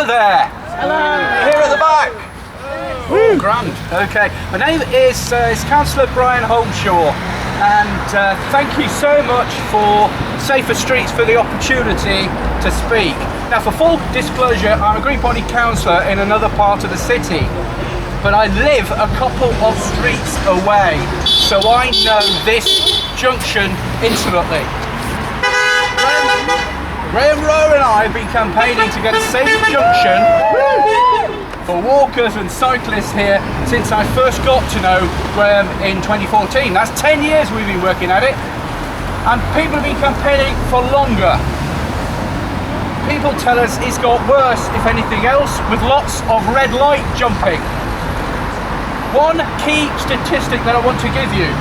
Hello there. Hello. Here at the back. Oh, grand. Okay. My name is Councillor Brian Holmshaw, and thank you so much for Safer Streets for the opportunity to speak. Now, for full disclosure, I'm a Green Party councillor in another part of the city, but I live a couple of streets away, so I know this junction intimately. Graham Rowe and I have been campaigning to get a safe junction for walkers and cyclists here since I first got to know Graham in 2014. That's 10 years we've been working at it, and people have been campaigning for longer. People tell us it's got worse, if anything else, with lots of red light jumping. One key statistic that I want to give you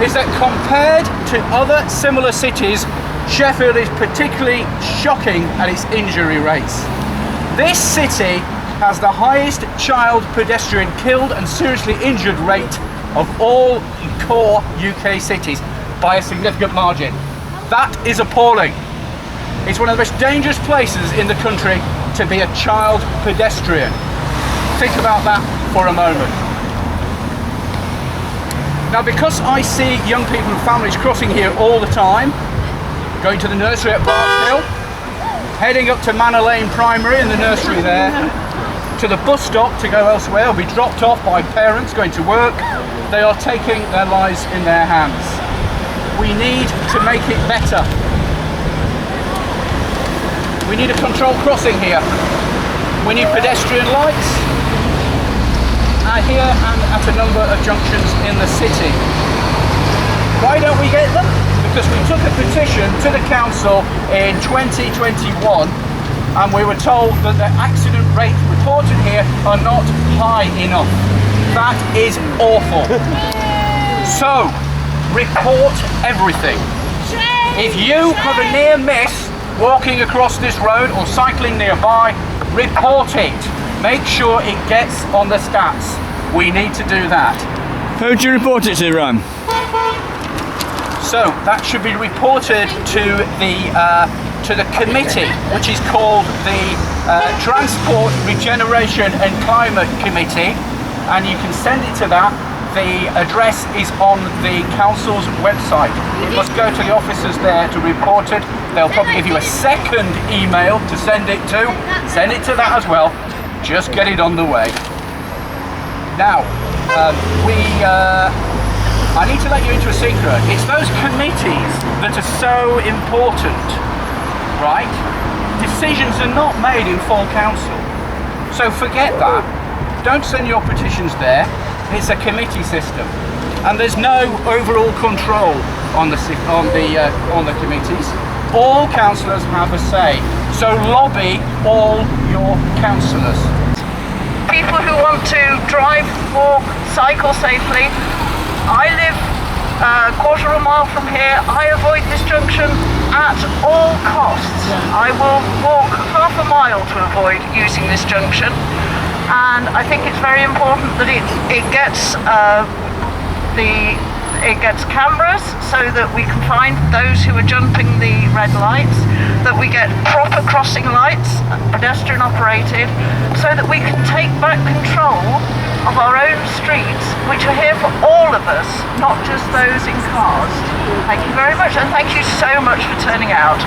is that compared to other similar cities, Sheffield is particularly shocking at its injury rates. This city has the highest child pedestrian killed and seriously injured rate of all core UK cities by a significant margin. That is appalling. It's one of the most dangerous places in the country to be a child pedestrian. Think about that for a moment. Now, because I see young people and families crossing here all the time, going to the nursery at Park Hill, heading up to Manor Lane Primary in the nursery there, to the bus stop to go elsewhere, or be dropped off by parents going to work, they are taking their lives in their hands. We need to make it better. We need a controlled crossing here. We need pedestrian lights here and at a number of junctions in the city. Why don't we get them? Because we took a petition to the council in 2021 and we were told that the accident rates reported here are not high enough. That is awful. So, report everything. If you have a near miss walking across this road or cycling nearby, report it. Make sure it gets on the stats. We need to do that. Who do you report it to, Ron? So that should be reported to the committee, which is called the Transport, Regeneration and Climate Committee, and you can send it to that. The address is on the council's website. You must go to the officers there to report it. They'll probably give you a second email to send it to. Send it to that as well. Just get it on the way. Now, I need to let you into a secret. It's those committees that are so important, right? Decisions are not made in full council. So forget that. Don't send your petitions there. It's a committee system. And there's no overall control on the committees. All councillors have a say. So lobby all your councillors. People who want to drive, walk, cycle safely. I live a quarter of a mile from here. I avoid this junction at all costs. I will walk half a mile to avoid using this junction, and I think it's very important that it gets cameras so that we can find those who are jumping the red lights, that we get proper crossing lights, pedestrian operated, so that we can take back control of our own streets, which are here for all of us, not just those in cars. Thank you very much, and thank you so much for turning out.